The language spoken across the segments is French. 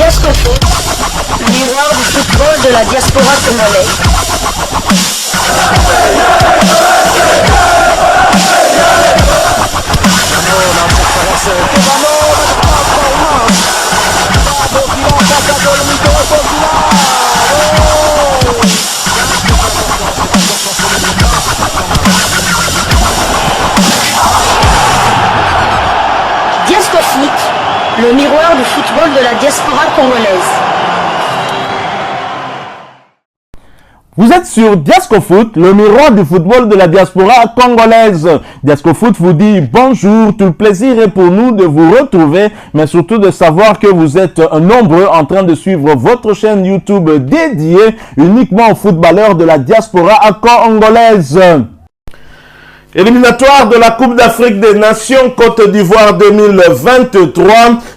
Diascofoot, le miroir du football de la diaspora congolaise. Diascofoot, le miroir du football de la diaspora congolaise. Vous êtes sur Diascofoot, le miroir du football de la diaspora congolaise. Diascofoot vous dit bonjour, tout le plaisir est pour nous de vous retrouver, mais surtout de savoir que vous êtes nombreux en train de suivre votre chaîne YouTube dédiée uniquement aux footballeurs de la diaspora congolaise. Éliminatoire de la Coupe d'Afrique des Nations Côte d'Ivoire 2023.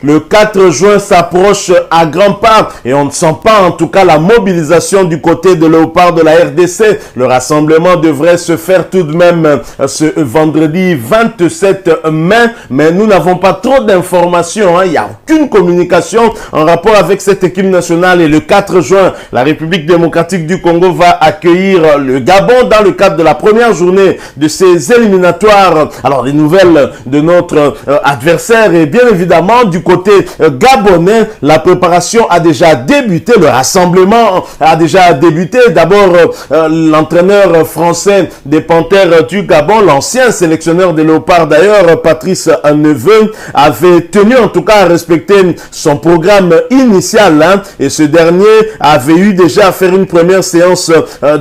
Le 4 juin s'approche à grands pas et on ne sent pas en tout cas la mobilisation du côté de Léopard de la RDC. Le rassemblement devrait se faire tout de même ce vendredi 27 mai, mais nous n'avons pas trop d'informations. Il n'y a aucune communication en rapport avec cette équipe nationale et le 4 juin, la République démocratique du Congo va accueillir le Gabon dans le cadre de la première journée de ces éliminatoires. Alors les nouvelles de notre adversaire et bien évidemment du côté gabonais, la préparation a déjà débuté, le rassemblement a déjà débuté. D'abord l'entraîneur français des Panthères du Gabon, l'ancien sélectionneur des Léopards d'ailleurs, Patrice Neveu, avait tenu en tout cas à respecter son programme initial et ce dernier avait eu déjà à faire une première séance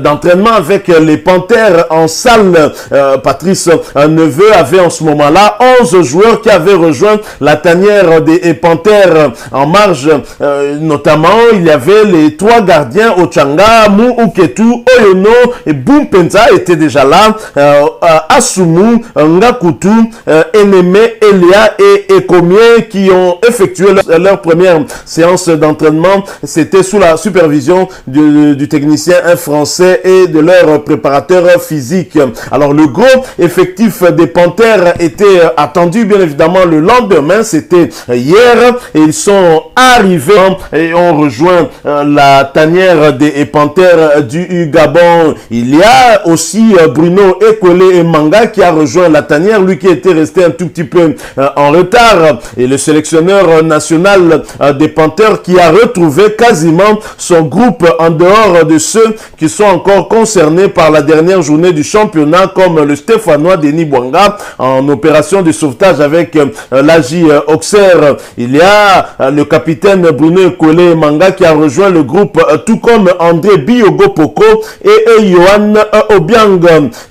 d'entraînement avec les Panthères en salle. Patrice Neveu avait en ce moment-là 11 joueurs qui avaient rejoint la tanière des Panthères en marge. Notamment, il y avait les 3 gardiens, Ochanga, Mou Uketu, Oyono et Boumpenza étaient déjà là. Asumu, Ngakutu, Eneme, Elia et Ekomie qui ont effectué leur première séance d'entraînement. C'était sous la supervision du technicien français et de leur préparateur physique. Alors le gros effectif des Panthères était attendu bien évidemment le lendemain, c'était hier, et ils sont arrivés et ont rejoint la tanière des Panthères du Gabon. Il y a aussi Bruno Ekwele Manga qui a rejoint la tanière, lui qui était resté un tout petit peu en retard, et le sélectionneur national des Panthères qui a retrouvé quasiment son groupe en dehors de ceux qui sont encore concernés par la dernière journée du championnat, comme le Stéphanois Denis Bouanga en opération de sauvetage avec l'AJ Auxerre. Il y a le capitaine Bruno Ekwele Manga qui a rejoint le groupe, tout comme André Biogo Poko et Yohan Obiang.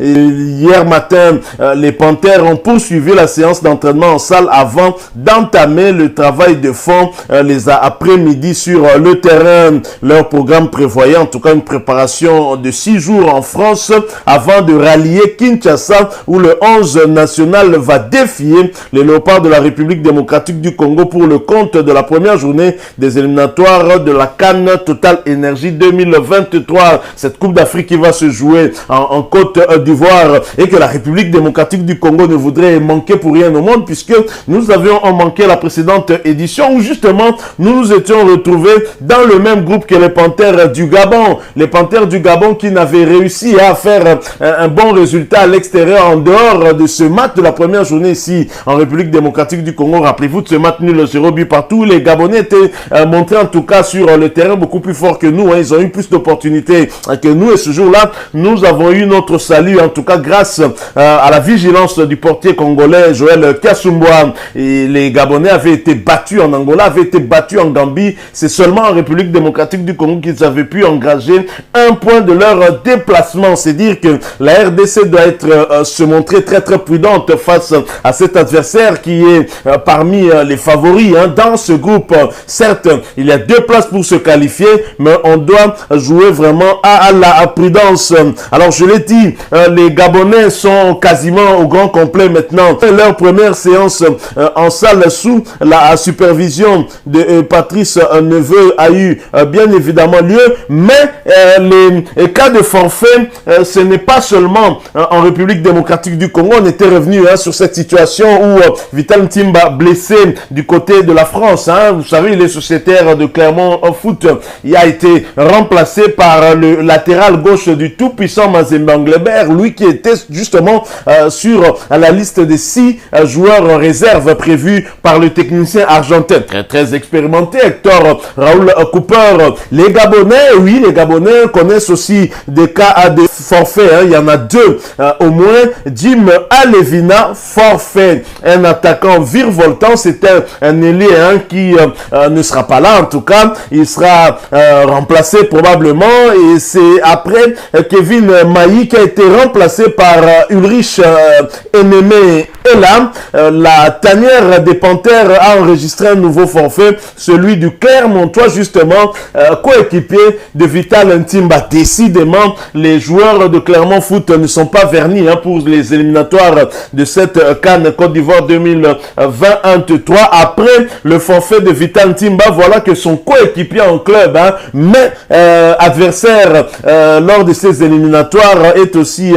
Hier matin, les Panthères ont poursuivi la séance d'entraînement en salle avant d'entamer le travail de fond les après-midi sur le terrain. Leur programme prévoyait en tout cas une préparation de 6 jours en France avant de rallier Kinshasa où le 11 national va défier les Léopards de la République démocratique du Congo pour le compte de la première journée des éliminatoires de la CAN Total Énergie 2023. Cette Coupe d'Afrique qui va se jouer en Côte d'Ivoire et que la République démocratique du Congo ne voudrait manquer pour rien au monde, puisque nous avions manqué la précédente édition où justement nous nous étions retrouvés dans le même groupe que les Panthères du Gabon. Les Panthères du Gabon qui n'avaient réussi à faire un bon résultat à l'extérieur en dehors de ce match de la première journée ici en République démocratique du Congo. Rappelez-vous de ce match nul 0 but partout. Les Gabonais étaient montrés en tout cas sur le terrain beaucoup plus fort que nous. Ils ont eu plus d'opportunités que nous et ce jour-là, nous avons eu notre salut en tout cas grâce à la vigilance du portier congolais Joël Kasumboa. Et les Gabonais avaient été battus en Angola, avaient été battus en Gambie. C'est seulement en République démocratique du Congo qu'ils avaient pu engager un point de leur déplacement. C'est dire que la RDC doit se montrer très prudente face à cet adversaire qui est parmi les favoris dans ce groupe. Certes, il y a 2 places pour se qualifier, mais on doit jouer vraiment à la prudence. Alors je l'ai dit, les Gabonais sont quasiment au grand complet maintenant. Leur première séance en salle sous la supervision de Patrice Neveu a eu bien évidemment lieu, mais les cas de forfait, ce n'est pas seulement en République République démocratique du Congo. On était revenu sur cette situation où Vital Ntimba, blessé du côté de la France, vous savez, il est sociétaire de Clermont Foot, il a été remplacé par le latéral gauche du tout-puissant Mazembe Englebert, lui qui était justement sur la liste des 6 joueurs en réserve prévus par le technicien argentin, très expérimenté, Hector Raoul Cooper. Les Gabonais, oui, les Gabonais connaissent aussi des cas de forfait, il y en a 2 au moins. Jim Alevina, forfait, un attaquant virevoltant, c'est un ailier qui ne sera pas là, en tout cas, il sera remplacé probablement, et c'est après Kevin Mailly qui a été remplacé par Ulrich Eneme Elam. La tanière des Panthères a enregistré un nouveau forfait, celui du Clermontois justement, coéquipier de Vital Ntimba. Décidément, les joueurs de Clermont Foot ne sont pas vernis pour les éliminatoires de cette CAN Côte d'Ivoire 2023. Après le forfait de Vital Ntimba, voilà que son coéquipier en club, mais adversaire lors de ces éliminatoires, est aussi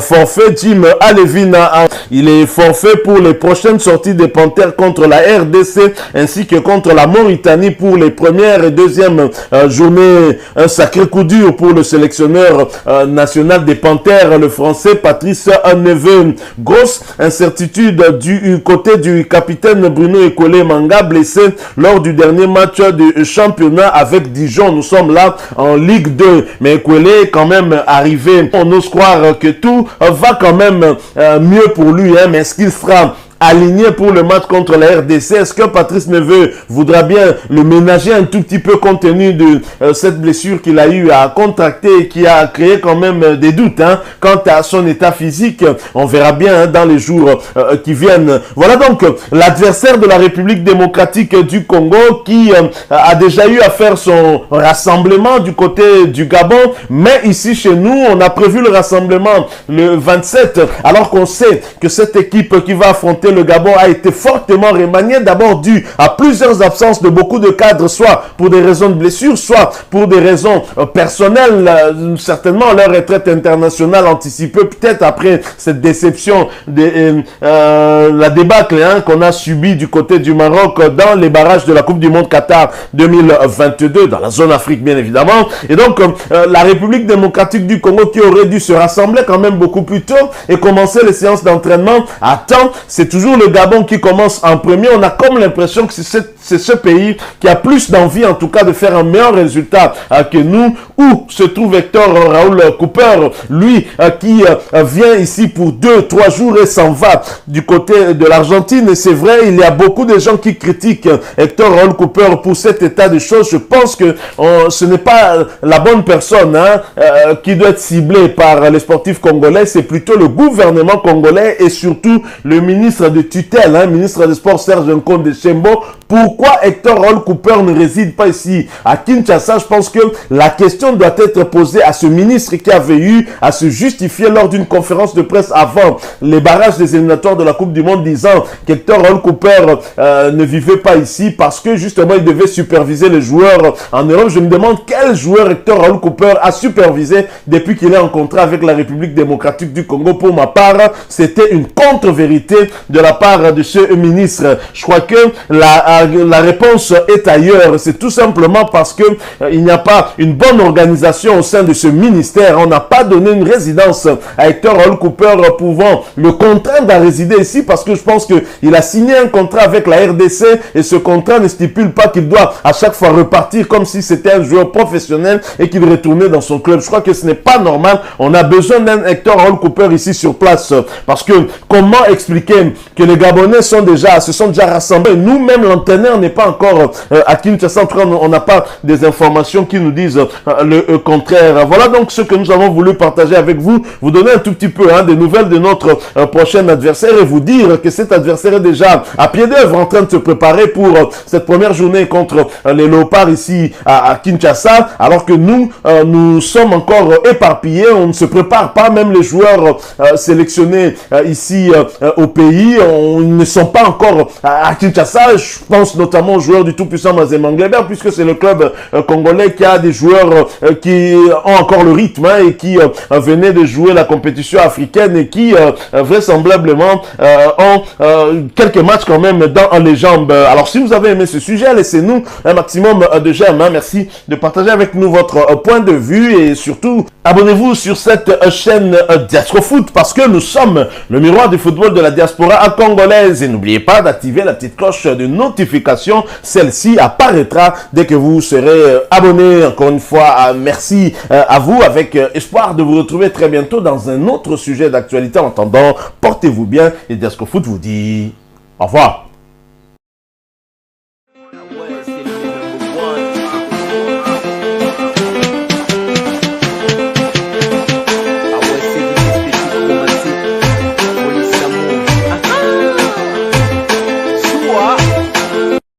forfait. Jim Alevina, il est forfait pour les prochaines sorties des Panthères contre la RDC ainsi que contre la Mauritanie pour les premières et deuxièmes journées. Un sacré coup dur pour le sélectionneur national des Panthères, le français Patrice Neveu. Grosse incertitude du côté du capitaine Bruno Ekole Manga, blessé lors du dernier match du championnat avec Dijon. Nous sommes là en Ligue 2, mais Ekole est quand même arrivé. On ose croire que tout va quand même mieux pour lui, mais est-ce qu'il sera aligné pour le match contre la RDC? Est-ce que Patrice Neveu voudra bien le ménager un tout petit peu compte tenu de cette blessure qu'il a eu à contracter et qui a créé quand même des doutes quant à son état physique? On verra bien dans les jours qui viennent. Voilà donc l'adversaire de la République démocratique du Congo qui a déjà eu à faire son rassemblement du côté du Gabon, mais ici chez nous, on a prévu le rassemblement le 27, alors qu'on sait que cette équipe qui va affronter le Gabon a été fortement remanié, d'abord dû à plusieurs absences de beaucoup de cadres, soit pour des raisons de blessure, soit pour des raisons personnelles, certainement leur retraite internationale anticipée, peut-être après cette déception de la débâcle qu'on a subi du côté du Maroc dans les barrages de la Coupe du Monde Qatar 2022, dans la zone Afrique bien évidemment. Et donc la République démocratique du Congo, qui aurait dû se rassembler quand même beaucoup plus tôt et commencer les séances d'entraînement à temps, c'est toujours le Gabon qui commence en premier. On a comme l'impression que c'est ce pays qui a plus d'envie, en tout cas, de faire un meilleur résultat que nous. Où se trouve Hector Raoul Cooper, lui qui vient ici pour 2-3 jours et s'en va du côté de l'Argentine. Et c'est vrai, il y a beaucoup de gens qui critiquent Hector Raoul Cooper pour cet état de choses. Je pense que ce n'est pas la bonne personne qui doit être ciblée par les sportifs congolais. C'est plutôt le gouvernement congolais et surtout le ministre de tutelle, ministre des Sports Serge Nkonde Tshembo. Pourquoi Hector Raoul Cooper ne réside pas ici à Kinshasa? Je pense que la question doit être posée à ce ministre qui avait eu à se justifier lors d'une conférence de presse avant les barrages des éliminatoires de la Coupe du Monde, disant qu'Hector Raoul Cooper ne vivait pas ici parce que justement il devait superviser les joueurs en Europe. Je me demande quel joueur Hector Raoul Cooper a supervisé depuis qu'il est en contrat avec la République démocratique du Congo. Pour ma part, c'était une contre-vérité de la part de ce ministre. Je crois que la réponse est ailleurs. C'est tout simplement parce que il n'y a pas une bonne organisation au sein de ce ministère. On n'a pas donné une résidence à Hector Raoul Cooper pouvant le contraindre à résider ici, parce que je pense qu'il a signé un contrat avec la RDC et ce contrat ne stipule pas qu'il doit à chaque fois repartir comme si c'était un joueur professionnel et qu'il retournait dans son club. Je crois que ce n'est pas normal. On a besoin d'un Hector Raoul Cooper ici sur place, parce que comment expliquer que les Gabonais se sont déjà rassemblés? Nous-mêmes, l'entraîneur n'est pas encore à Kinshasa. En tout cas, on n'a pas des informations qui nous disent le contraire. Voilà donc ce que nous avons voulu partager avec vous, vous donner un tout petit peu des nouvelles de notre prochain adversaire et vous dire que cet adversaire est déjà à pied d'œuvre en train de se préparer pour cette première journée contre les Léopards ici à Kinshasa, alors que nous sommes encore éparpillés. On ne se prépare pas, même les joueurs sélectionnés ici au pays. ils ne sont pas encore à Kinshasa. Je pense notamment aux joueurs du tout-puissant Mazembe Nglebert, puisque c'est le club congolais qui a des joueurs qui ont encore le rythme et qui venaient de jouer la compétition africaine et qui vraisemblablement ont quelques matchs quand même dans les jambes. Alors si vous avez aimé ce sujet, laissez-nous un maximum de j'aime. Merci de partager avec nous votre point de vue et surtout abonnez-vous sur cette chaîne Diaspora Foot parce que nous sommes le miroir du football de la diaspora congolaise et n'oubliez pas d'activer la petite cloche de notification. Celle-ci apparaîtra dès que vous serez abonné. Encore une fois, merci à vous avec espoir de vous retrouver très bientôt dans un autre sujet d'actualité. En attendant, portez-vous bien et Diaspora Foot vous dit au revoir.